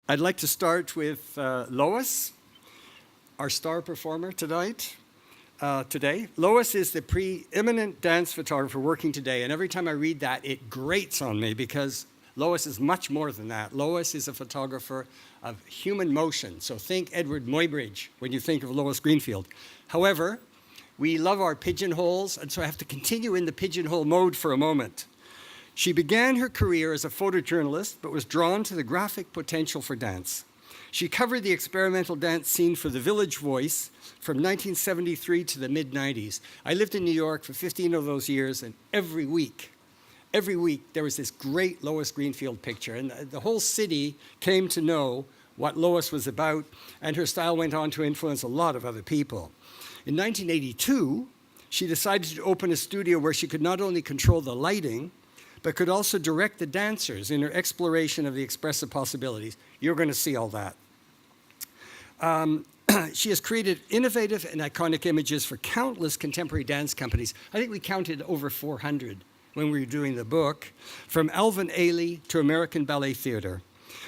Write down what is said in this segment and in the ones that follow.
I'd like to start with Lois, our star performer tonight. Today. Lois is the preeminent dance photographer working today, and every time I read that, it grates on me because Lois is much more than that. Lois is a photographer of human motion, so think Edward Muybridge when you think of Lois Greenfield. However, we love our pigeonholes, and so I have to continue in the pigeonhole mode for a moment. She began her career as a photojournalist, but was drawn to the graphic potential for dance. She covered the experimental dance scene for The Village Voice from 1973 to the mid-90s. I lived in New York for 15 of those years, and every week, there was this great Lois Greenfield picture, and the whole city came to know what Lois was about, and her style went on to influence a lot of other people. In 1982, she decided to open a studio where she could not only control the lighting, but could also direct the dancers in her exploration of the expressive possibilities. You're going to see all that. She has created innovative and iconic images for countless contemporary dance companies. I think we counted over 400 when we were doing the book, from Alvin Ailey to American Ballet Theatre.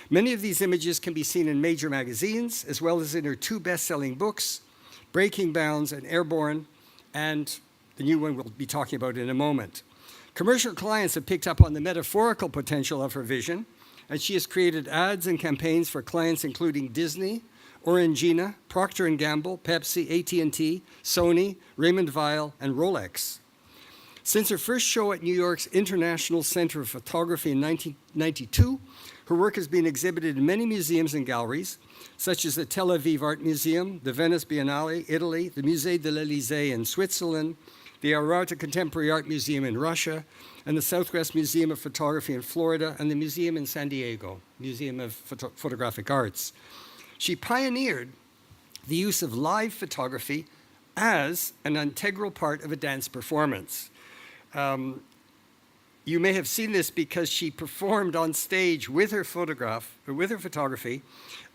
Many of these images can be seen in major magazines, as well as in her two best-selling books, Breaking Bounds and Airborne, and the new one we'll be talking about in a moment. Commercial clients have picked up on the metaphorical potential of her vision, and she has created ads and campaigns for clients including Disney, Orangina, Procter & Gamble, Pepsi, AT&T, Sony, Raymond Weil, and Rolex. Since her first show at New York's International Center of Photography in 1992, her work has been exhibited in many museums and galleries, such as the Tel Aviv Art Museum, the Venice Biennale, Italy, the Musée de l'Élysée in Switzerland, the Arata Contemporary Art Museum in Russia, and the Southwest Museum of Photography in Florida, and the museum in San Diego, Museum of Photographic Arts. She pioneered the use of live photography as an integral part of a dance performance. You may have seen this because she performed on stage with her photography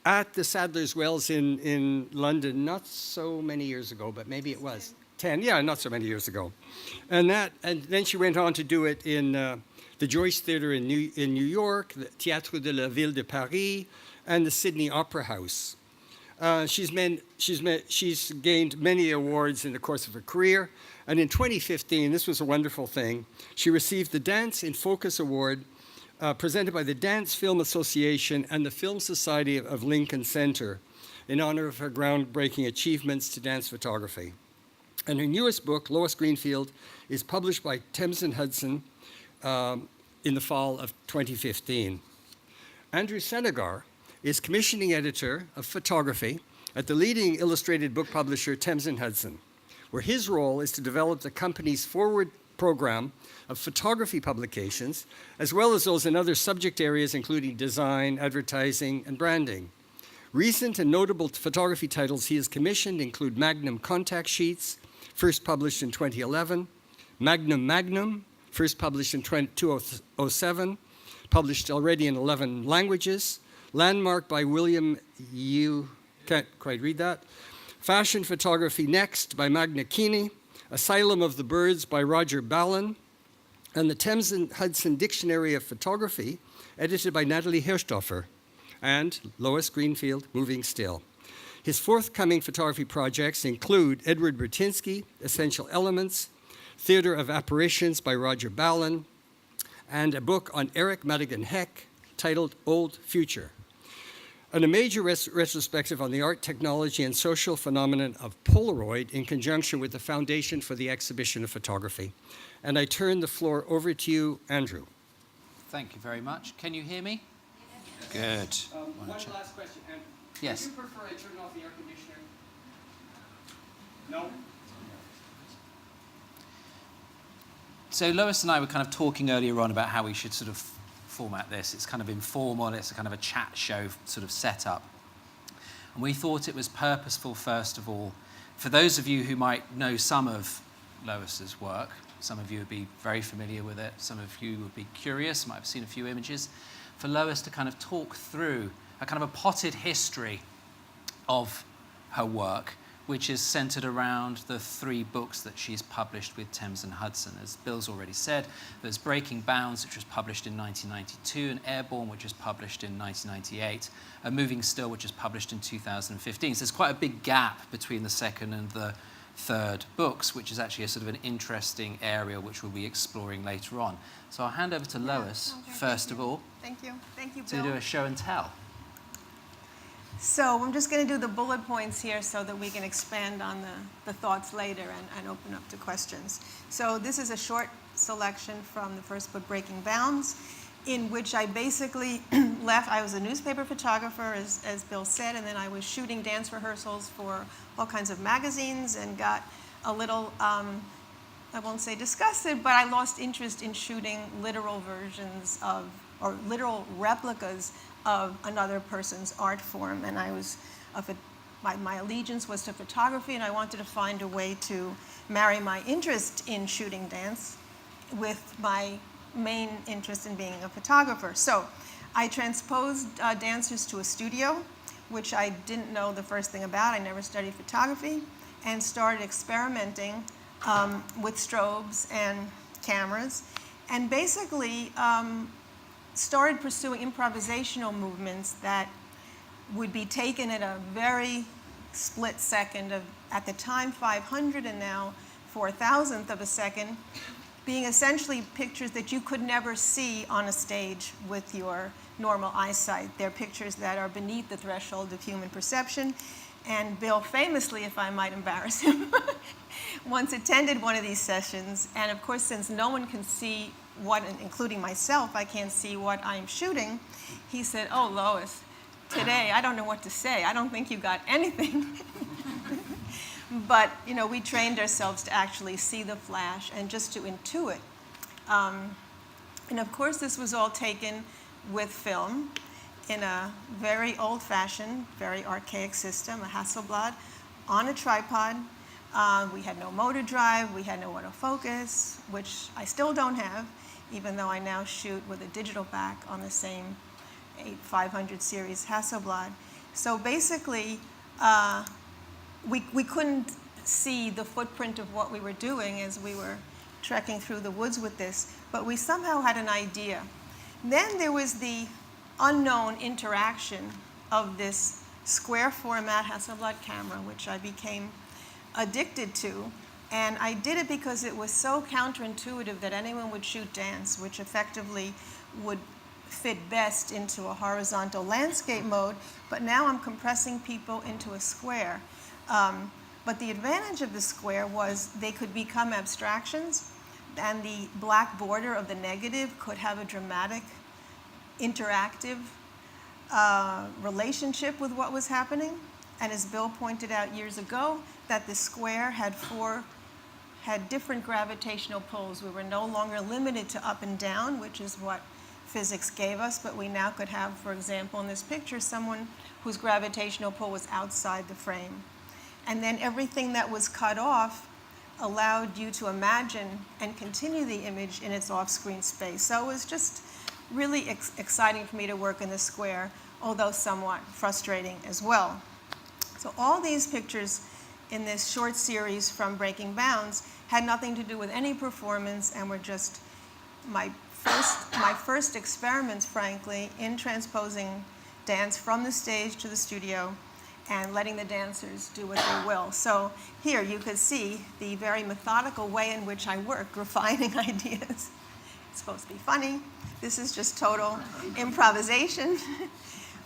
at the Sadler's Wells in London not so many years ago, but maybe it was 10, yeah, not so many years ago. And then she went on to do it in the Joyce Theatre in New York, the Théâtre de la Ville de Paris, and the Sydney Opera House. She's gained many awards in the course of her career, and in 2015, this was a wonderful thing, she received the Dance in Focus Award presented by the Dance Film Association and the Film Society of Lincoln Center in honor of her groundbreaking achievements to dance photography. And her newest book, Lois Greenfield, is published by Thames Hudson in the fall of 2015. Andrew Sanigar is commissioning editor of photography at the leading illustrated book publisher, Thames Hudson, where his role is to develop the company's forward program of photography publications, as well as those in other subject areas, including design, advertising, and branding. Recent and notable photography titles he has commissioned include Magnum Contact Sheets, first published in 2011, Magnum, first published in 2007, published already in 11 languages, Landmark by William can't quite read that, Fashion Photography Next by Magna Keeney, Asylum of the Birds by Roger Ballin, and the Thames Hudson Dictionary of Photography, edited by Natalie Hirschdorfer, and Lois Greenfield, Moving Still. His forthcoming photography projects include Edward Bertinsky, Essential Elements, Theatre of Apparitions by Roger Ballin, and a book on Eric Madigan Heck titled Old Future, and a major retrospective on the art, technology, and social phenomenon of Polaroid in conjunction with the Foundation for the Exhibition of Photography. And I turn the floor over to you, Andrew. Thank you very much. Can you hear me? Good. One last question, Andrew. Yes. Would you prefer I turn off the air conditioner? No? So Lois and I were kind of talking earlier on about how we should sort of format this. It's kind of informal, it's a kind of a chat show sort of setup. And we thought it was purposeful, first of all, for those of you who might know some of Lois's work, some of you would be very familiar with it, some of you would be curious, might have seen a few images, for Lois to kind of talk through a kind of a potted history of her work which is centered around the 3 books that she's published with Thames and Hudson. As Bill's already said, there's Breaking Bounds, which was published in 1992, and Airborne, which was published in 1998, and Moving Still, which was published in 2015. So there's quite a big gap between the second and the third books, which is actually a sort of an interesting area which we'll be exploring later on. So I'll hand over to Lois, first of all, Thank you, Bill. to do a show and tell. So I'm just going to do the bullet points here so that we can expand on the thoughts later and open up to questions. So this is a short selection from the first book, Breaking Bounds, in which I basically left. I was a newspaper photographer, as Bill said, and then I was shooting dance rehearsals for all kinds of magazines and got a little, I won't say disgusted, but I lost interest in shooting literal versions of, or literal replicas of another person's art form. And I was, my allegiance was to photography, and I wanted to find a way to marry my interest in shooting dance with my main interest in being a photographer. So I transposed dancers to a studio, which I didn't know the first thing about. I never studied photography, and started experimenting with strobes and cameras, and basically started pursuing improvisational movements that would be taken at a very split second of, at the time, 500 and now 4,000th of a second, being essentially pictures that you could never see on a stage with your normal eyesight. They're pictures that are beneath the threshold of human perception. And Bill famously, if I might embarrass him, once attended one of these sessions. And of course, since no one can see what, including myself, I can't see what I'm shooting, he said, "Oh, Lois, today I don't know what to say. I don't think you got anything." But, you know, we trained ourselves to actually see the flash and just to intuit. And of course, this was all taken with film in a very old-fashioned, very archaic system, a Hasselblad, on a tripod. We had no motor drive, we had no autofocus, which I still don't have, even though I now shoot with a digital back on the same 500 series Hasselblad. So basically, we couldn't see the footprint of what we were doing as we were trekking through the woods with this, but we somehow had an idea. Then there was the unknown interaction of this square format Hasselblad camera, which I became addicted to. And I did it because it was so counterintuitive that anyone would shoot dance, which effectively would fit best into a horizontal landscape mode. But now I'm compressing people into a square. But the advantage of the square was they could become abstractions, and the black border of the negative could have a dramatic, interactive relationship with what was happening. And as Bill pointed out years ago, that the square had different gravitational pulls. We were no longer limited to up and down, which is what physics gave us, but we now could have, for example, in this picture, someone whose gravitational pull was outside the frame. And then everything that was cut off allowed you to imagine and continue the image in its off-screen space. So it was just really exciting for me to work in the square, although somewhat frustrating as well. So all these pictures in this short series from Breaking Bounds had nothing to do with any performance, and were just my first experiments, frankly, in transposing dance from the stage to the studio and letting the dancers do what they will. So here you could see the very methodical way in which I work, refining ideas. It's supposed to be funny. This is just total improvisation,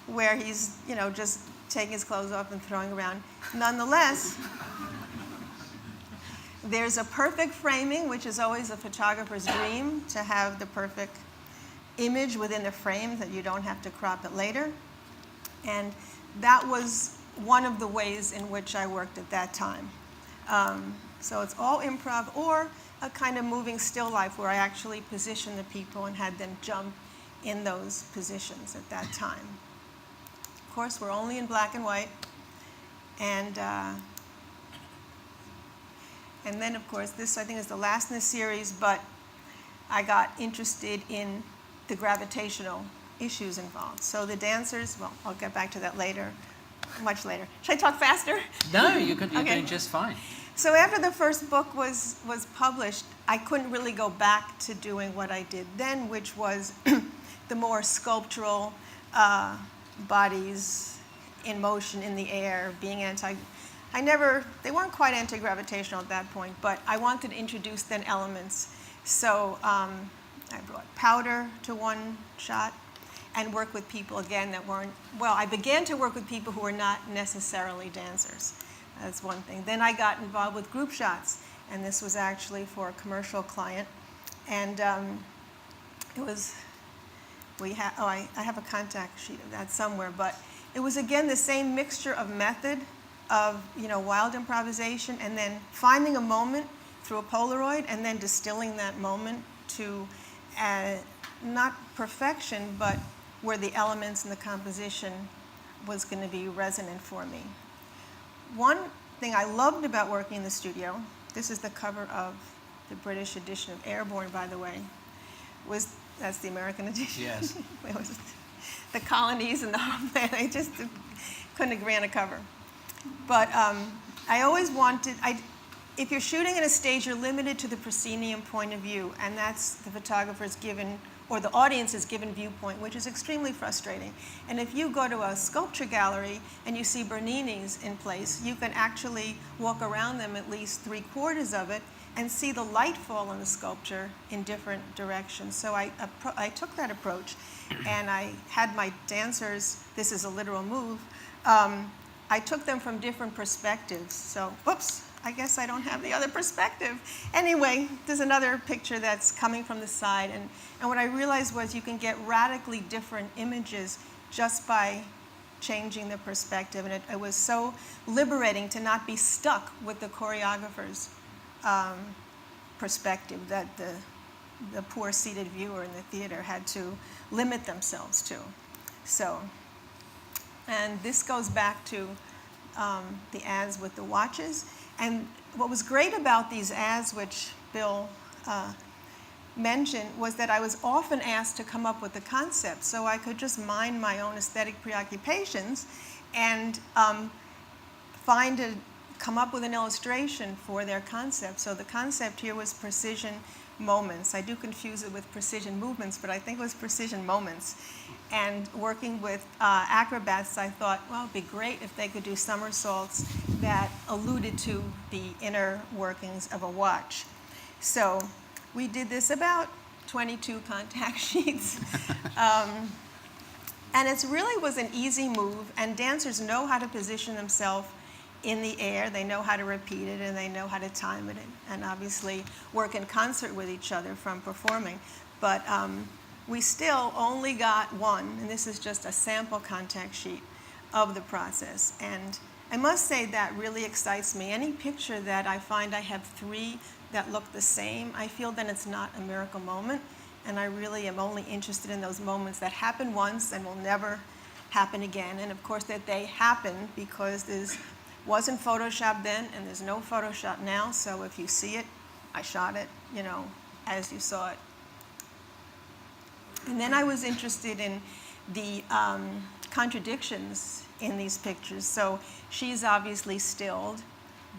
where he's, you know, just taking his clothes off and throwing around. Nonetheless, there's a perfect framing, which is always a photographer's dream, to have the perfect image within the frame that you don't have to crop it later. And that was one of the ways in which I worked at that time. So it's all improv, or a kind of moving still life where I actually positioned the people and had them jump in those positions at that time. Of course, we're only in black and white. And then, of course, this, I think, is the last in the series, but I got interested in the gravitational issues involved. So the dancers, well, I'll get back to that later, much later. Should I talk faster? No, you're Okay. doing just fine. So after the first book was published, I couldn't really go back to doing what I did then, which was the more sculptural bodies in motion in the air, being they weren't quite anti-gravitational at that point, but I wanted to introduce then elements. So I brought powder to one shot and work with people again that weren't, well, I began to work with people who were not necessarily dancers. That's one thing. Then I got involved with group shots, and this was actually for a commercial client. And it was, I have a contact sheet of that somewhere, but it was again the same mixture of method of, wild improvisation, and then finding a moment through a Polaroid, and then distilling that moment to not perfection, but where the elements and the composition was going to be resonant for me. One thing I loved about working in the studio, this is the cover of the British edition of Airborne, by the way, that's the American edition. Yes. It was the colonies and the homeland, they just couldn't agree on a cover. But I always wanted, if you're shooting at a stage, you're limited to the proscenium point of view, and that's the photographer's given, or the audience's given viewpoint, which is extremely frustrating. And if you go to a sculpture gallery and you see Bernini's in place, you can actually walk around them at least 3/4 of it and see the light fall on the sculpture in different directions. So I took that approach, and I had my dancers, this is a literal move, I took them from different perspectives. So, whoops, I guess I don't have the other perspective. Anyway, there's another picture that's coming from the side, and what I realized was you can get radically different images just by changing the perspective, and it was so liberating to not be stuck with the choreographer's perspective that the poor seated viewer in the theater had to limit themselves to. So, and this goes back to the ads with the watches. And what was great about these ads, which Bill mentioned, was that I was often asked to come up with the concept, so I could just mind my own aesthetic preoccupations and come up with an illustration for their concept. So the concept here was precision moments. I do confuse it with precision movements, but I think it was precision moments. And working with acrobats, I thought, well, it'd be great if they could do somersaults that alluded to the inner workings of a watch. So we did this about 22 contact sheets. And it really was an easy move, and dancers know how to position themselves in the air, they know how to repeat it, and they know how to time it, and obviously work in concert with each other from performing. But we still only got one, and this is just a sample contact sheet of the process. And I must say that really excites me. Any picture that I find I have 3 that look the same, I feel then it's not a miracle moment, and I really am only interested in those moments that happen once and will never happen again. And of course that they happen because wasn't Photoshop then, and there's no Photoshop now, so if you see it, I shot it, as you saw it. And then I was interested in the contradictions in these pictures. So she's obviously stilled,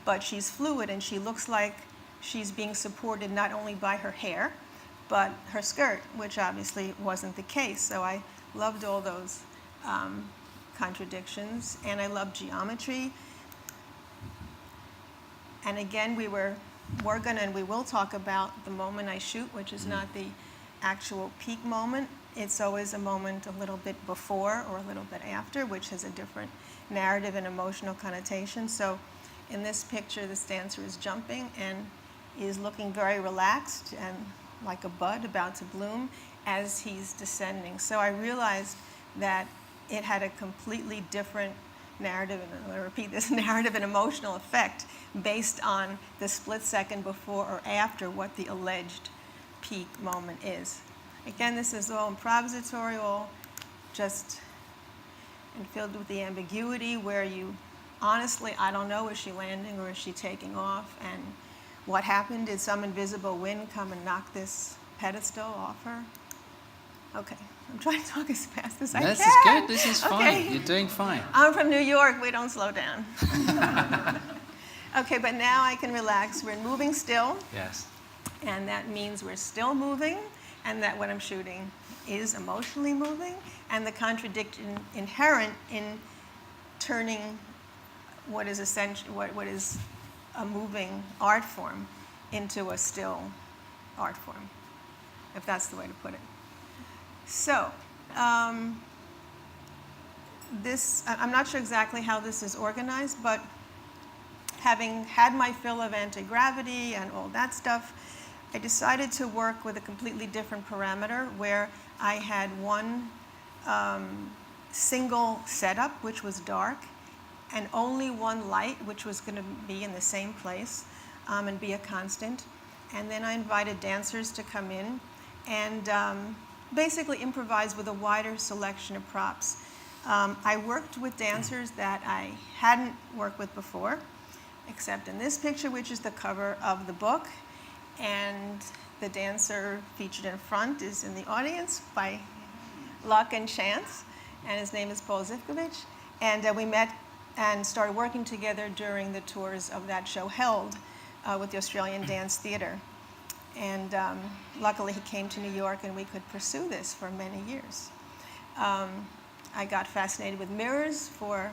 but she's fluid, and she looks like she's being supported not only by her hair, but her skirt, which obviously wasn't the case. So I loved all those contradictions, and I loved geometry. And again, we will talk about the moment I shoot, which is not the actual peak moment. It's always a moment a little bit before or a little bit after, which has a different narrative and emotional connotation. So in this picture, this dancer is jumping and is looking very relaxed and like a bud about to bloom as he's descending. So I realized that it had a completely different narrative, and I'm going to repeat this, narrative and emotional effect based on the split second before or after what the alleged peak moment is. Again, this is all improvisatory, all just and filled with the ambiguity where you, honestly, I don't know, is she landing or is she taking off? And what happened? Did some invisible wind come and knock this pedestal off her? Okay, I'm trying to talk as fast as I can. This is good. This is fine. Okay. You're doing fine. I'm from New York. We don't slow down. Okay, but now I can relax. We're moving still, Yes. and that means we're still moving, and that what I'm shooting is emotionally moving, and the contradiction inherent in turning what is what is a moving art form into a still art form, if that's the way to put it. So, I'm not sure exactly how this is organized, but having had my fill of anti-gravity and all that stuff, I decided to work with a completely different parameter where I had one single setup, which was dark, and only one light, which was going to be in the same place and be a constant. And then I invited dancers to come in and basically improvise with a wider selection of props. I worked with dancers that I hadn't worked with before, except in this picture, which is the cover of the book. And the dancer featured in front is in the audience by luck and chance, and his name is Paul Zivkovich. And we met and started working together during the tours of that show held with the Australian Dance Theatre. And luckily he came to New York and we could pursue this for many years. I got fascinated with mirrors for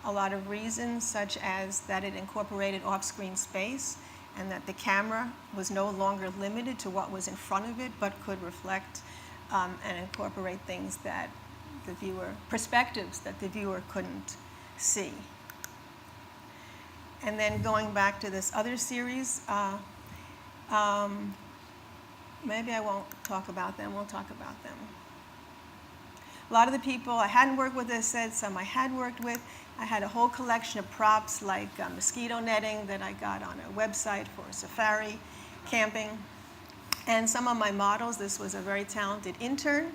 a lot of reasons, such as that it incorporated off-screen space and that the camera was no longer limited to what was in front of it, but could reflect and incorporate things that the viewer, perspectives that the viewer couldn't see. And then going back to this other series, maybe I won't talk about them, we'll talk about them. A lot of the people I hadn't worked with, as I said, some I had worked with. I had a whole collection of props like mosquito netting that I got on a website for safari camping. And some of my models, this was a very talented intern.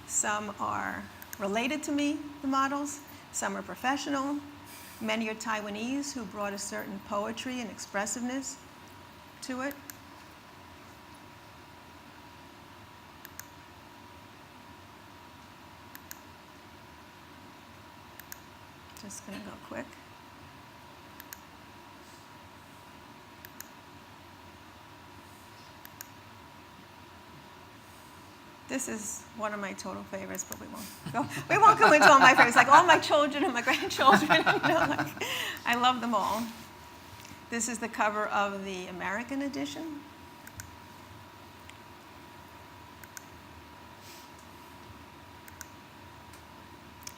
Some are related to me, the models. Some are professional. Many are Taiwanese who brought a certain poetry and expressiveness to it. Just gonna go quick. This is one of my total favorites, but we won't go into all my favorites. Like all my children and my grandchildren, I love them all. This is the cover of the American edition.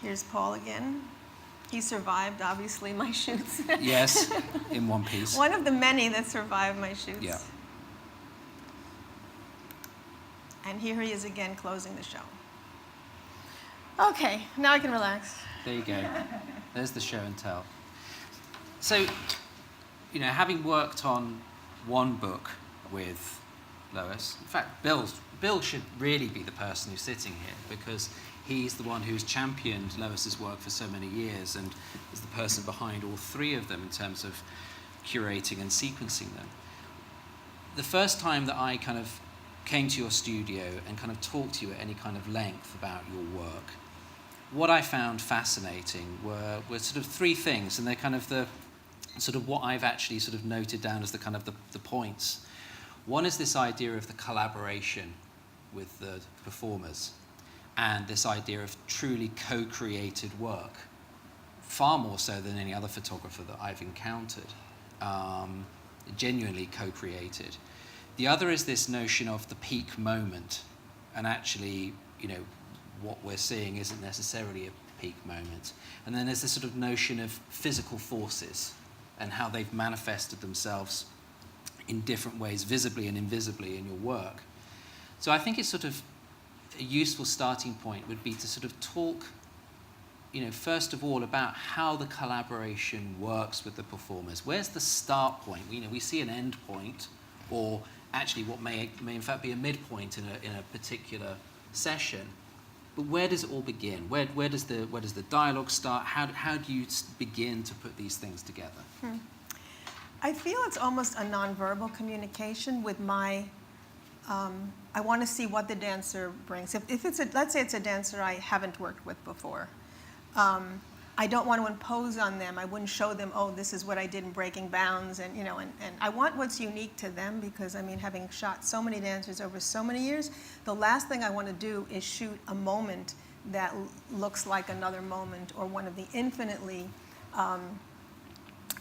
Here's Paul again. He survived, obviously, my shoots. Yes, in one piece. One of the many that survived my shoots. Yeah. And here he is again closing the show. Okay, now I can relax. There you go. There's the show and tell. So, having worked on one book with Lois, in fact, Bill should really be the person who's sitting here because he's the one who's championed Lois's work for so many years and is the person behind all three of them in terms of curating and sequencing them. The first time that I kind of came to your studio and kind of talked to you at any kind of length about your work, what I found fascinating were sort of three things, and they're kind of the sort of what I've actually sort of noted down as the kind of the points. One is this idea of the collaboration with the performers and this idea of truly co-created work, far more so than any other photographer that I've encountered, genuinely co-created. The other is this notion of the peak moment, and actually, what we're seeing isn't necessarily a peak moment. And then there's this sort of notion of physical forces and how they've manifested themselves in different ways, visibly and invisibly in your work. So I think it's sort of a useful starting point would be to sort of talk, first of all about how the collaboration works with the performers. Where's the start point? We see an end point, or actually what may in fact be a midpoint in a particular session. But where does it all begin? Where does the dialogue start? How do you begin to put these things together? I feel it's almost a nonverbal communication with my I want to see what the dancer brings. If it's let's say it's a dancer I haven't worked with before, I don't want to impose on them. I wouldn't show them, oh, this is what I did in Breaking Bounds, and I want what's unique to them, because I mean, having shot so many dancers over so many years, the last thing I want to do is shoot a moment that looks like another moment, or one of the infinitely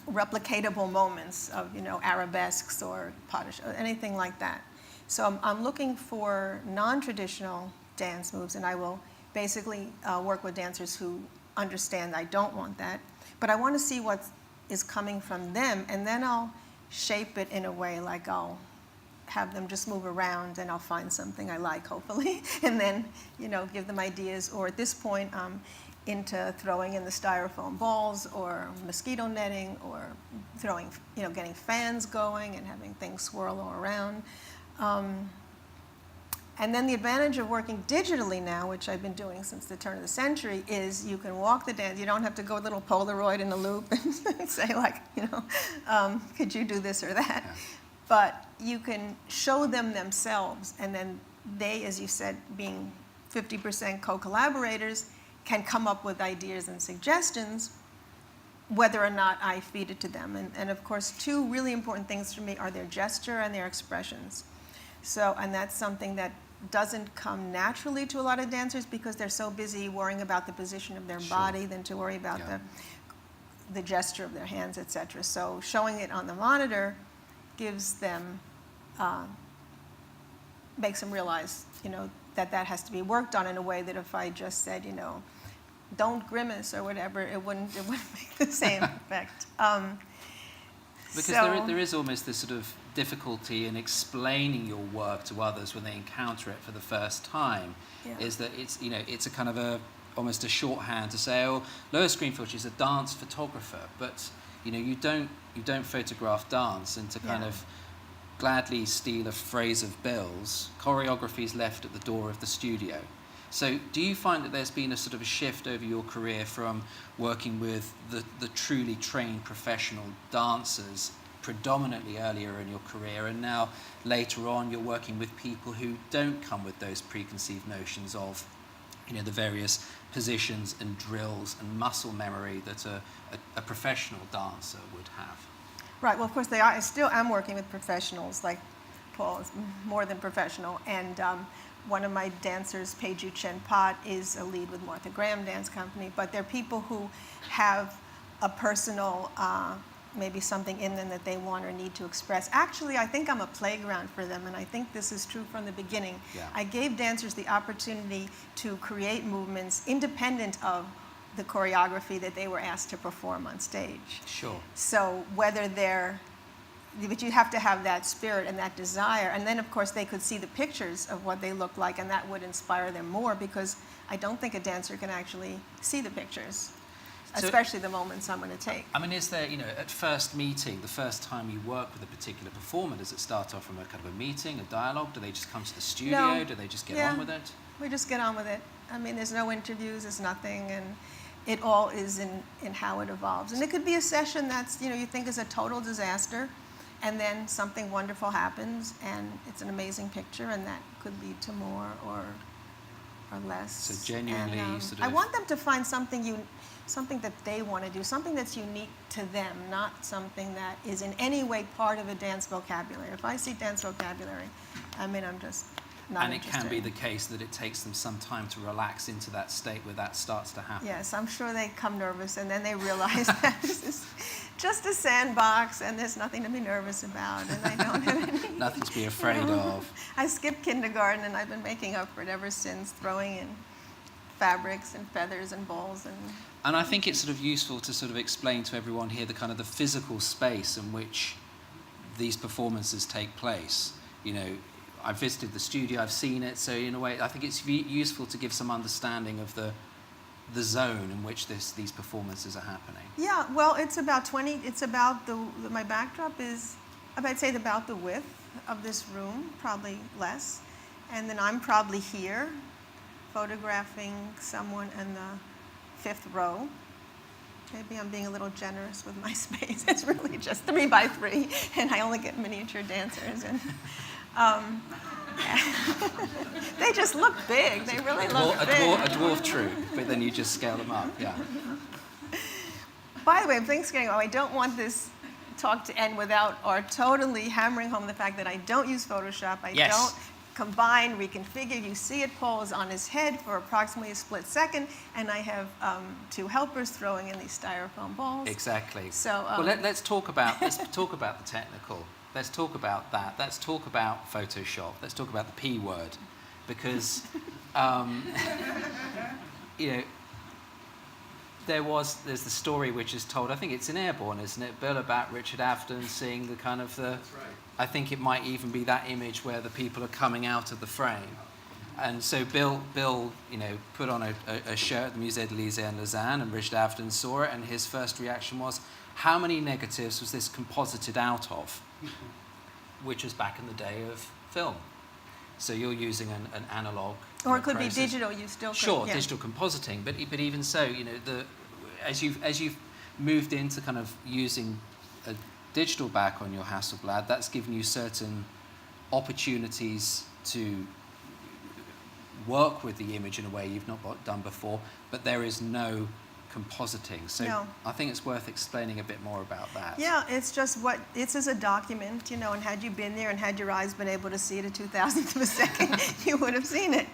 replicatable moments of arabesques or potash, or anything like that. So I'm looking for non-traditional dance moves, and I will basically work with dancers who understand I don't want that, but I want to see what is coming from them, and then I'll shape it in a way, like I'll have them just move around and I'll find something I like, hopefully, and then give them ideas. Or at this point I'm into throwing in the styrofoam balls, or mosquito netting, or throwing, getting fans going and having things swirl all around. And then the advantage of working digitally now, which I've been doing since the turn of the century, is you can walk the dance. You don't have to go with a little Polaroid in the loop and say, like, could you do this or that? Yeah. But you can show them themselves, and then they, as you said, being 50% co-collaborators, can come up with ideas and suggestions, whether or not I feed it to them. And of course, two really important things for me are their gesture and their expressions. So, and that's something that doesn't come naturally to a lot of dancers, because they're so busy worrying about the position of their body than to worry about the gesture of their hands, etc. So showing it on the monitor gives them, makes them realize, that has to be worked on in a way that if I just said, don't grimace or whatever, it wouldn't make the same effect. Because so, there is almost this sort of difficulty in explaining your work to others when they encounter it for the first time. Is that it's a kind of almost a shorthand to say, oh, Lois Greenfield, she's a dance photographer, but you don't photograph dance, and to kind of gladly steal a phrase of Bill's, choreography is left at the door of the studio. So do you find that there's been a sort of a shift over your career from working with the truly trained professional dancers predominantly earlier in your career, and now later on you're working with people who don't come with those preconceived notions of the various positions and drills and muscle memory that a professional dancer would have? Right, well, of course, I still am working with professionals, like Paul is more than professional, and one of my dancers, Peju Chen Pot, is a lead with Martha Graham Dance Company, but they're people who have a personal, maybe something in them that they want or need to express. Actually, I think I'm a playground for them, and I think this is true from the beginning. Yeah. I gave dancers the opportunity to create movements independent of the choreography that they were asked to perform on stage. Sure. So but you have to have that spirit and that desire. And then, of course, they could see the pictures of what they look like, and that would inspire them more, because I don't think a dancer can actually see the pictures, especially the moments I'm going to take. I mean, is there, at first meeting, the first time you work with a particular performer, does it start off from a kind of a meeting, a dialogue? Do they just come to the studio? No. Do they just get on with it? We just get on with it. I mean, there's no interviews, there's nothing, and it all is in how it evolves. And it could be a session that's, you think is a total disaster, and then something wonderful happens, and it's an amazing picture, and that could lead to more or less. So genuinely, I want them to find something that they want to do, something that's unique to them, not something that is in any way part of a dance vocabulary. If I see dance vocabulary, I'm just not and interested. It can be the case that it takes them some time to relax into that state where that starts to happen. Yes, I'm sure they come nervous, and then they realize that this is just a sandbox, and there's nothing to be nervous about, and I don't have any... Nothing to be afraid of. I skipped kindergarten, and I've been making up for it ever since, throwing in fabrics and feathers and balls. And I think it's sort of useful to sort of explain to everyone here the kind of the physical space in which these performances take place. I've visited the studio, I've seen it, so in a way, I think it's useful to give some understanding of the zone in which these performances are happening. Yeah, well, it's about my backdrop is, I'd say about the width of this room, probably less, and then I'm probably here, photographing someone in the 5th row. Maybe I'm being a little generous with my space. It's really just 3 by 3, and I only get miniature dancers. And They just look big. They really look big. A dwarf troupe, but then you just scale them up. Yeah. By the way, I'm thinking, I don't want this talk to end without our totally hammering home the fact that I don't use Photoshop. I Yes. don't combine, reconfigure. You see it, Paul is on his head for approximately a split second, and I have 2 helpers throwing in these styrofoam balls. Exactly. So, well, let's talk about the technical. Let's talk about that. Let's talk about Photoshop. Let's talk about the P word, because you know, there's the story which is told. I think it's in Airborne, isn't it? Bill about Richard Avedon seeing the kind of the. That's right. I think it might even be that image where the people are coming out of the frame. And so Bill, you know, put on a show at the Musée de l'Élysée in Lausanne, and Richard Avedon saw it, and his first reaction was, how many negatives was this composited out of? Which was back in the day of film. So you're using an analog. Or it could process. be digital. You still could. Sure, Yeah. digital compositing, but even so, you know, as you've moved into kind of using a digital back on your Hasselblad, that's given you certain opportunities to work with the image in a way you've not done before, but there is no compositing. So No. I think it's worth explaining a bit more about that. Yeah, it's just it's as a document, you know, and had you been there and had your eyes been able to see it at 2,000th of a second, you would have seen it.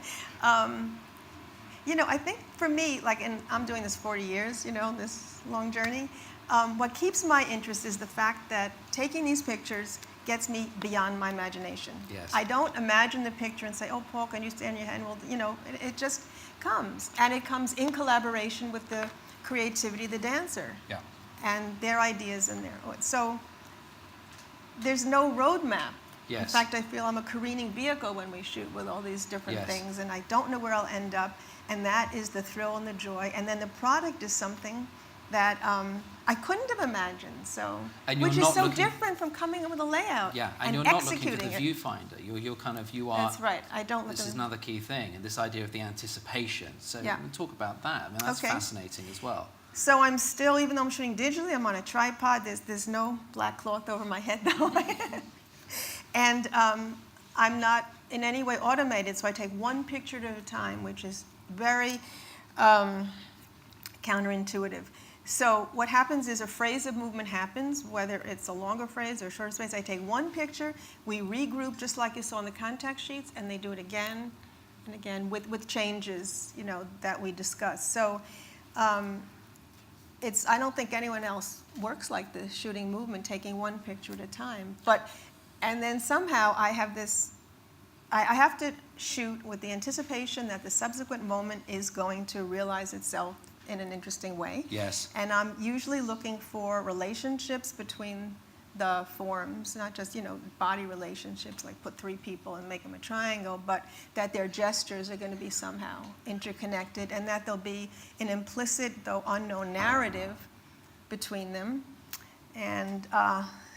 You know, I think for me, like, and I'm doing this 40 years, you know, this long journey, what keeps my interest is the fact that taking these pictures gets me beyond my imagination. Yes. I don't imagine the picture and say, oh, Paul, can you stand your hand? Well, you know, it just comes. And it comes in collaboration with the creativity of the dancer. Yeah. And their ideas and their. So there's no roadmap. Yes. In fact, I feel I'm a careening vehicle when we shoot with all these different Yes. things, and I don't know where I'll end up. And that is the thrill and the joy. And then the product is something that I couldn't have imagined. So, And you're which is not so looking- different from coming up with a layout. Yeah, and and you're not looking for executing the it. viewfinder. You are. That's right. I don't look This at is another key thing, and this idea of the anticipation. So Yeah. we'll talk about that. I mean, that's Okay. fascinating as well. So I'm still, even though I'm shooting digitally, I'm on a tripod. There's no black cloth over my head though. And I'm not in any way automated, so I take one picture at a time, which is very counterintuitive. So what happens is a phrase of movement happens, whether it's a longer phrase or a shorter phrase. I take one picture, we regroup just like you saw in the contact sheets, and they do it again and again with changes, you know, that we discuss. So I don't think anyone else works like this, shooting movement, taking one picture at a time. And then somehow I have this, I have to shoot with the anticipation that the subsequent moment is going to realize itself in an interesting way. Yes. And I'm usually looking for relationships between the forms, not just, you know, body relationships, like put 3 people and make them a triangle, but that their gestures are going to be somehow interconnected, and that there'll be an implicit, though unknown, narrative between them, and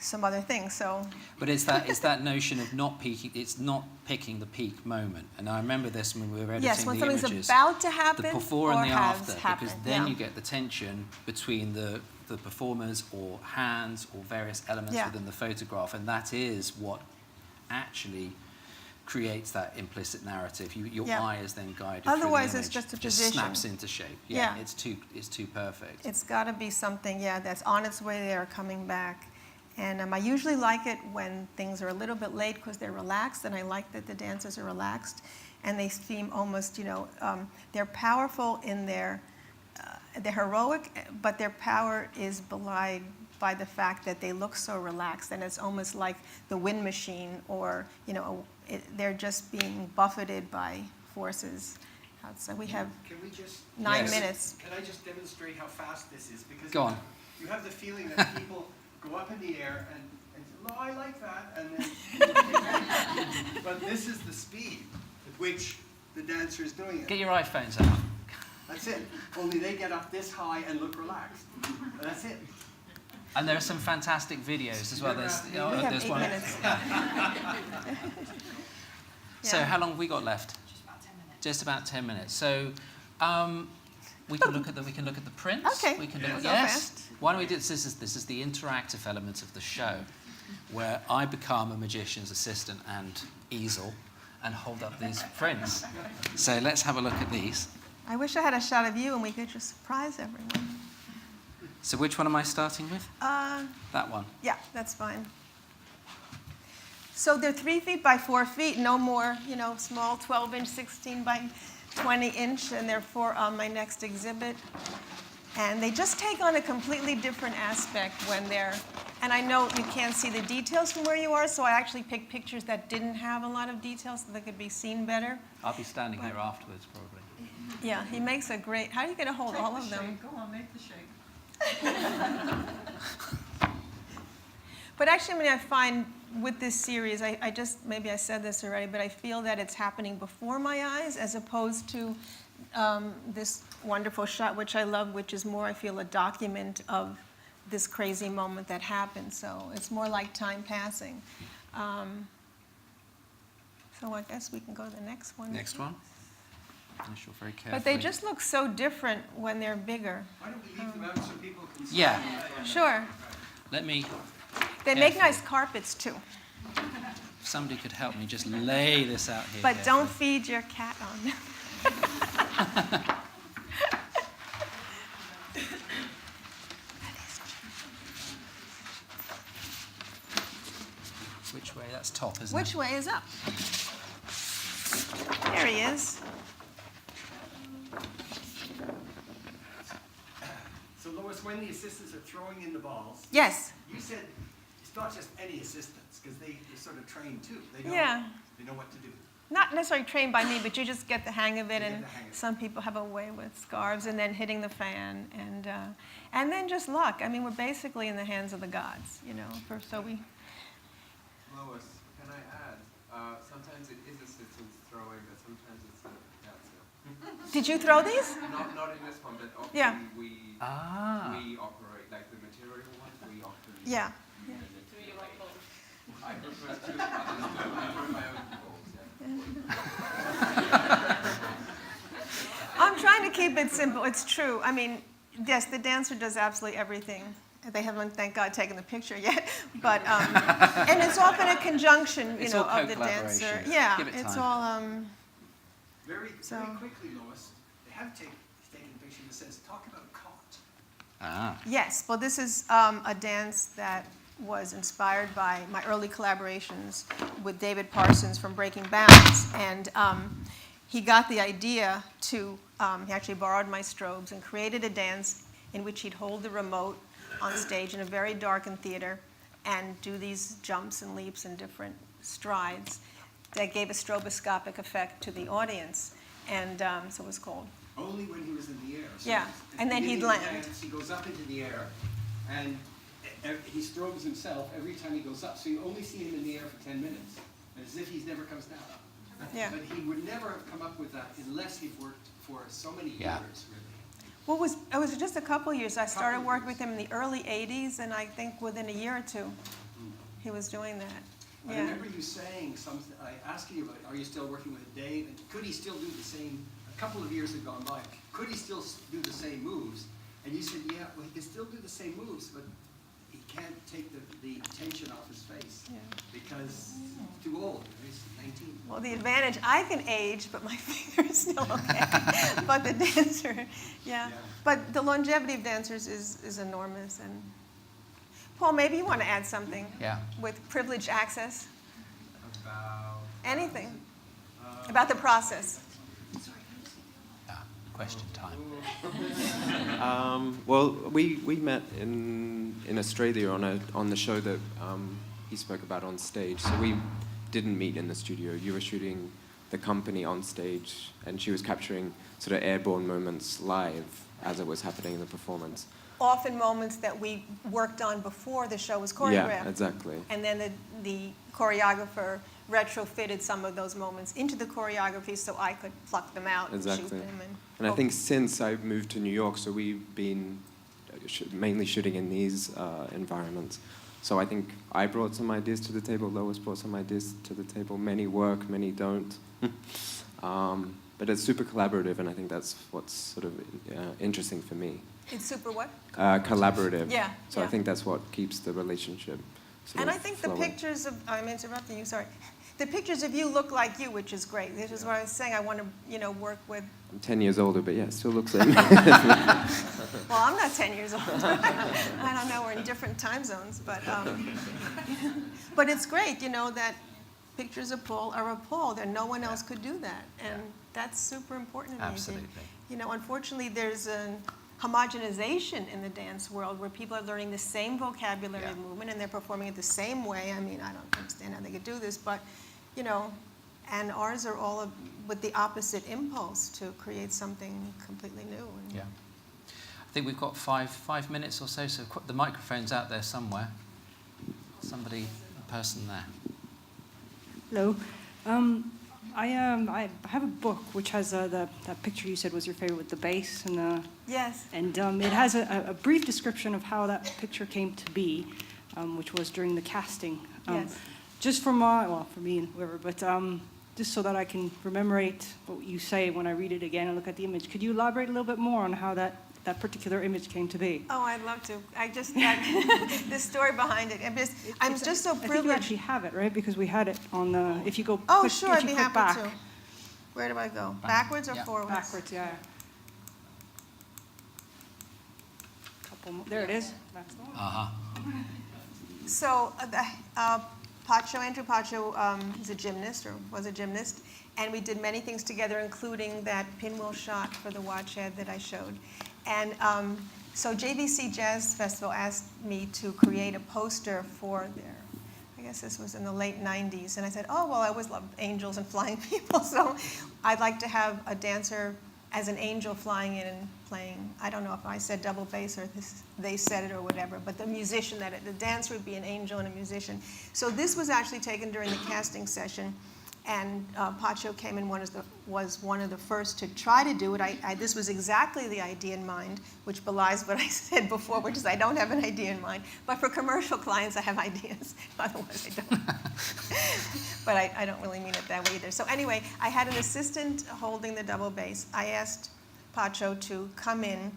some other things. So. But it's that notion of not peaking. It's not picking the peak moment. And I remember this when we were editing Yes, when the something's images. about to happen the before or and the has after, happened, because then yeah. you get the tension between the performers or hands or various elements Yeah. within the photograph, and that is what actually creates that implicit narrative. Your Yeah. eye is then guided. Otherwise, through the it's image. just a Just position. snaps into shape. Yeah. It's too perfect. It's got to be something, yeah, that's on its way there, coming back. And I usually like it when things are a little bit late because they're relaxed, and I like that the dancers are relaxed, and they seem almost, you know, they're powerful in they're heroic, but their power is belied by the fact that they look so relaxed, and it's almost like the wind machine, or, you know, they're just being buffeted by forces outside. We have Can we just 9 Yes. minutes. Can I just demonstrate how fast this is? Because Go on. You have the feeling that people go up in the air and say, "No, I like that," and then. But this is the speed at which the dancer is doing it. Get your iPhones out. That's it. Only they get up this high and look relaxed. And that's it. And there are some fantastic videos as well. We We have There's 8 one. minutes. So Yeah. how long have we got left? Just about 10 minutes. So we can look at the prints. Okay. We can look Yeah. at, So yes. fast. Why don't we do this? This is the interactive element of the show, where I become a magician's assistant and easel, and hold up these prints. So let's have a look at these. I wish I had a shot of you and we could just surprise everyone. So which one am I starting with? That one. Yeah, that's fine. So they're 3 feet by 4 feet, no more, small 12-inch, 16 by 20-inch, and they're for my next exhibit. And they just take on a completely different aspect when they're, and I know you can't see the details from where you are, so I actually picked pictures that didn't have a lot of details so they could be seen better. I'll be standing here afterwards, probably. Yeah, he makes a great, how are you going to hold all of them? Go on, make the shape. But actually, I find with this series, maybe I said this already, but I feel that it's happening before my eyes as opposed to this wonderful shot, which I love, which is more, I feel, a document of this crazy moment that happened. So it's more like time passing. So I guess we can go to the next one. Next one. Finish off very carefully. But they just look so different when they're bigger. Why don't we leave them out so people can see? Yeah. Sure. Let me, They make nice carpets, too. if somebody could help me just lay this out here. But don't carefully. feed your cat on them. Which way? That's top, isn't Which it? way is up? There he is. So Lois, when the assistants are throwing in the balls, Yes. you said it's not just any assistants, because they're sort of trained too. They know, Yeah. they know what to do. Not necessarily trained by me, but you just get the hang of it. You get And the hang of it. some people have a way with scarves and then hitting the fan, and then just luck. I mean, we're basically in the hands of the gods, so we. Lois, can I add? Sometimes it is assistants throwing, but sometimes it's a dancer. Did you throw these? Not in this one, but often Yeah. we operate, like the material ones, we often... Yeah. I prefer to, I bring my own balls, I'm trying to keep it simple. It's true. I mean, yes, the dancer does absolutely everything. They haven't, thank God, taken the picture yet. But and it's often a conjunction, It's all of the dancer. co-collaboration. Yeah, Give it it's time. all. Very So- quickly, Lois, they have taken a picture that says, talk about caught. Ah. Yes. Well, this is a dance that was inspired by my early collaborations with David Parsons from Breaking Bounds, and he got the idea to. He actually borrowed my strobes and created a dance in which he'd hold the remote on stage in a very darkened theater and do these jumps and leaps and different strides that gave a stroboscopic effect to the audience. And so it was called. Only when he was in the air. So Yeah, at the and then he'd beginning of the land. dance, he goes up into the air, and he strobes himself every time he goes up. So you only see him in the air for 10 minutes, as if he never comes down. Yeah. But he would never have come up with that unless he'd worked for so many Yeah. years, really. Well, it was just a couple years. I started Couple working years. with him in the early 80s, and I think within a year or two, he was doing that. I Yeah. remember you saying something, I asked you about, are you still working with Dave? And could he still do the same, a couple of years had gone by, could he still do the same moves? And you said, yeah, well, he can still do the same moves, but he can't take the tension off his face Yeah. because he's too old. He's 19. Well, the advantage, I can age, but my finger is still okay. But the dancer, yeah. Yeah. But the longevity of dancers is enormous. And Paul, maybe you want to add something Yeah. with privileged access? about... Anything about the process. Ah, question time. Well, we met in Australia on the show that he spoke about on stage. So we didn't meet in the studio. You were shooting the company on stage, and she was capturing sort of airborne moments live as it was happening in the performance. Often moments that we worked on before the show was choreographed. Yeah, exactly. And then the choreographer retrofitted some of those moments into the choreography so I could pluck them out and shoot Exactly. them. And I think since I moved to New York, so we've been mainly shooting in these environments. So I think I brought some ideas to the table, Lois brought some ideas to the table. Many work, many don't. But it's super collaborative, and I think that's what's sort of interesting for me. It's super what? Collaborative. Yeah, So yeah. I think that's what keeps the relationship sort And of I think the flowing. pictures of, I'm interrupting you, sorry. The pictures of you look like you, which is great. This is what I was saying. I want to, work with. I'm 10 years older, but yeah, still looks like me. Well, I'm not 10 years old. I don't know. We're in different time zones, but it's great, that pictures of Paul are of Paul. That no one else could do that, and that's super important to me. Absolutely. Unfortunately, there's a homogenization in the dance world where people are learning the same vocabulary of movement and they're performing it the same way. I mean, I don't understand how they could do this, but, and ours are all with the opposite impulse to create something completely new. And Yeah. I think we've got five minutes or so, so the microphone's out there somewhere. Somebody, a person there. Hello. I have a book which has that picture you said was your favorite with the bass and Yes. and it has a brief description of how that picture came to be, which was during the casting. Yes. Just for me and whoever, but just so that I can rememorate what you say when I read it again and look at the image. Could you elaborate a little bit more on how that particular image came to be? Oh, I'd love to. I just got the story behind it. I'm just so I think you privileged. actually have it, right? Because we had it on the. If you go. Oh, click- sure, if I'd you be click happy back, to. Where do I go? Backwards or Yeah. forwards? Backwards, yeah. Couple more. There it is. That's the one. Uh-huh. So, Poncho, Andrew Poncho, is a gymnast, or was a gymnast, and we did many things together, including that pinwheel shot for the watch head that I showed. And so JVC Jazz Festival asked me to create a poster for their, I guess this was in the late 90s, and I said, oh, well, I always loved angels and flying people, so I'd like to have a dancer as an angel flying in and playing. I don't know if I said double bass or they said it or whatever, but the musician, the dancer would be an angel and a musician. So this was actually taken during the casting session, and Pacho came and was one of the first to try to do it. This was exactly the idea in mind, which belies what I said before, which is I don't have an idea in mind. But for commercial clients, I have ideas. Otherwise, I don't. But I don't really mean it that way either. So anyway, I had an assistant holding the double bass. I asked Pacho to come in.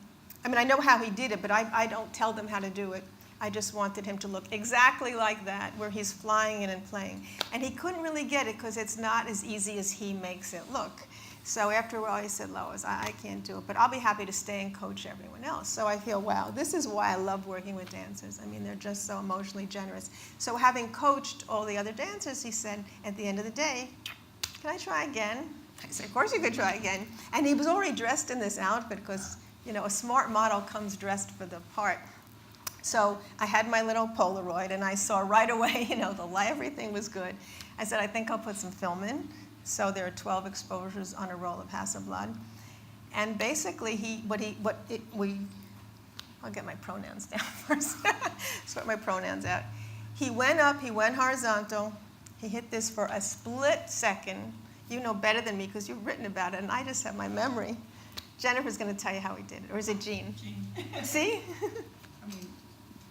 I mean, I know how he did it, but I don't tell them how to do it. I just wanted him to look exactly like that, where he's flying in and playing. And he couldn't really get it because it's not as easy as he makes it look. So after a while, he said, Lois, I can't do it, but I'll be happy to stay and coach everyone else. So I feel, wow, this is why I love working with dancers. I mean, they're just so emotionally generous. So having coached all the other dancers, he said, at the end of the day, can I try again? I said, of course you could try again. And he was already dressed in this outfit because, a smart model comes dressed for the part. So I had my little Polaroid, and I saw right away, everything was good. I said, I think I'll put some film in. So there are 12 exposures on a roll of Hasselblad. And basically, I'll get my pronouns down first. Sort my pronouns out. He went up, he went horizontal. He hit this for a split second. You know better than me because you've written about it, and I just have my memory. Jennifer's going to tell you how he did it, or is it Jean? Jean. See? I mean,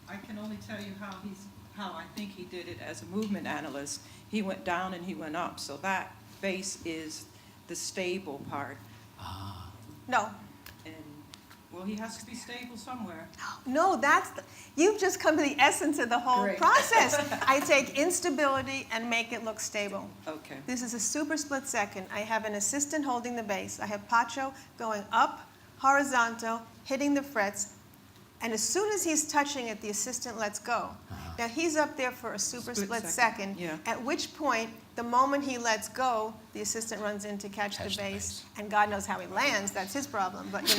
I can only tell you how I think he did it as a movement analyst. He went down and he went up, so that bass is the stable part. No. And, well, he has to be stable somewhere. No, you've just come to the essence of the whole Great. process. I take instability and make it look stable. Okay. This is a super split second. I have an assistant holding the bass. I have Pacho going up, horizontal, hitting the frets, and as soon as he's touching it, the assistant lets go. Now, he's up there for a super split second, yeah. at which point, the moment he lets go, the assistant runs in to catch the bass, and God knows how he lands. That's his problem, but, Could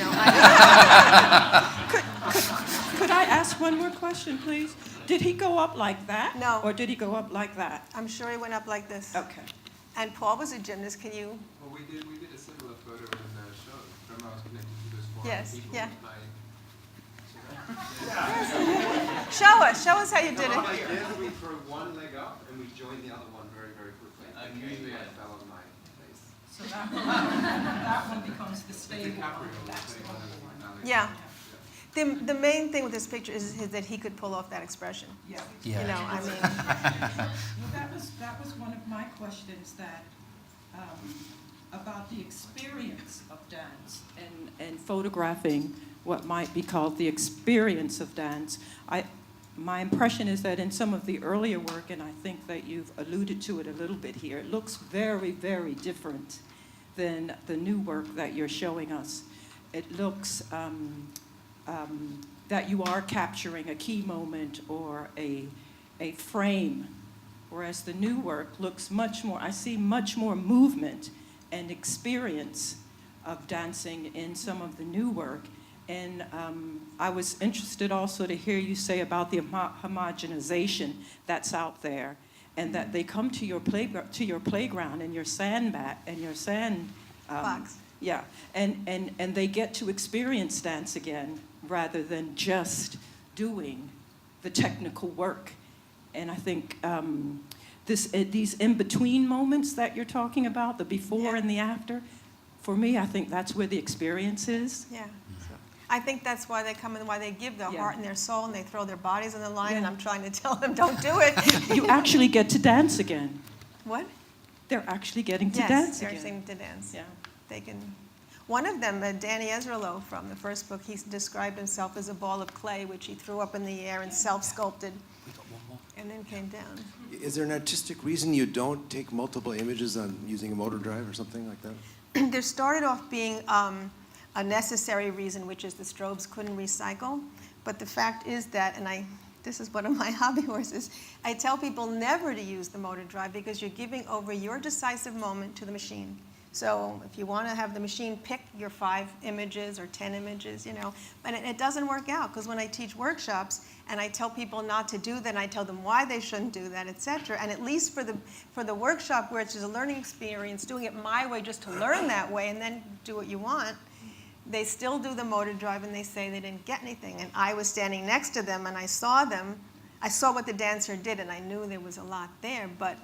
I ask one more question, please? Did he go up like that? No. Or did he go up like that? I'm sure he went up like this. Okay. And Paul was a gymnast. Can you? Well, we did a similar photo in the show. Remember, I was connected to those 400 Yes, people. yeah. Like, Show us how you did it. like this, we throw one leg up and we join the other one very, very quickly. And usually I fell on my face. So that one becomes the stable DiCaprio one. was That's the saying other on one. the Yeah. The main thing with this picture is that he could pull off that expression. Yeah. Yeah. I mean, Well, that was one of my questions that about the experience of dance and photographing what might be called the experience of dance. my impression is that in some of the earlier work, and I think that you've alluded to it a little bit here, it looks very, very different than the new work that you're showing us. It looks that you are capturing a key moment or a frame, whereas the new work looks much more, I see much more movement and experience of dancing in some of the new work. And I was interested also to hear you say about the homogenization that's out there, and that they come to your playground and your sandbat and your sand Box. Yeah, and they get to experience dance again rather than just doing the technical work. And I think these in-between moments that you're talking about, the before and the after, for me, I think that's where the experience is. Yeah. I think that's why they come and why they give their heart and their soul, and they throw their bodies on the line, and I'm trying to tell them, don't do it. You actually get to dance again. What? They're actually getting to Yes, dance they're again. getting to dance. Yeah. They can. One of them, Danny Ezralo from the first book, he described himself as a ball of clay, which he threw up in the air and self-sculpted, and then came down. Is there an artistic reason you don't take multiple images on using a motor drive or something like that? There started off being a necessary reason, which is the strobes couldn't recycle. But the fact is that, and this is one of my hobby horses, I tell people never to use the motor drive because you're giving over your decisive moment to the machine. So if you want to have the machine pick your 5 images or 10 images, but it doesn't work out, because when I teach workshops and I tell people not to do that, and I tell them why they shouldn't do that, etc. And at least for the workshop, where it's just a learning experience, doing it my way just to learn that way and then do what you want, they still do the motor drive and they say they didn't get anything. And I was standing next to them and I saw them. I saw what the dancer did and I knew there was a lot there, but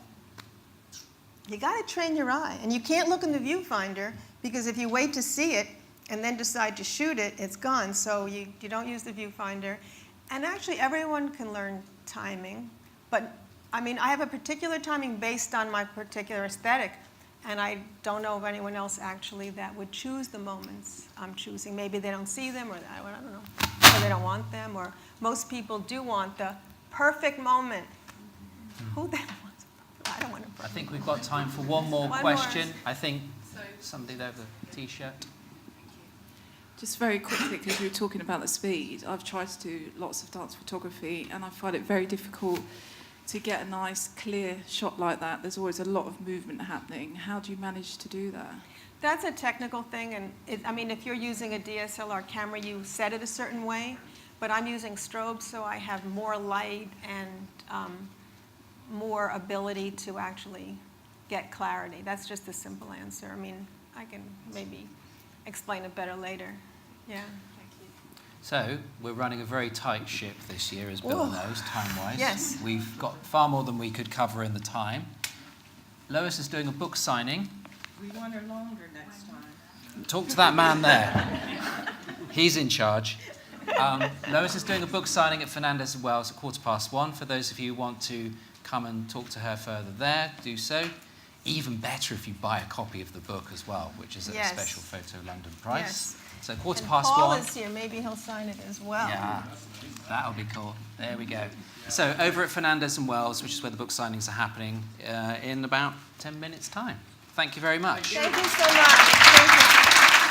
you got to train your eye. And you can't look in the viewfinder, because if you wait to see it and then decide to shoot it, it's gone. So you don't use the viewfinder. And actually everyone can learn timing, but I have a particular timing based on my particular aesthetic. And I don't know of anyone else actually that would choose the moments I'm choosing. Maybe they don't see them, or I don't know, or they don't want them, or most people do want the perfect moment. Who then wants a perfect? I don't want a perfect. I think we've got time for one more One question. more. I think somebody there with a T-shirt. Just very quickly, because you were talking about the speed, I've tried to do lots of dance photography, and I find it very difficult to get a nice, clear shot like that. There's always a lot of movement happening. How do you manage to do that? That's a technical thing, and if you're using a DSLR camera, you set it a certain way, but I'm using strobes, so I have more light and more ability to actually get clarity. That's just a simple answer. I can maybe explain it better later. Yeah. So we're running a very tight ship this year, as Bill knows, time-wise. Yes. We've got far more than we could cover in the time. Lois is doing a book signing. We want her longer next time. Talk to that man there. He's in charge. Lois is doing a book signing at Fernandez and Wells at 1:15. For those of you who want to come and talk to her further there, do so. Even better if you buy a copy of the book as well, which is at a special Photo London price. Yes. So And 1:15. Paul is here. Maybe he'll sign it as well. Yeah, that'll be cool. There we go. So over at Fernandez and Wells, which is where the book signings are happening, in about 10 minutes' time. Thank you very much. Thank you so much. Thank you.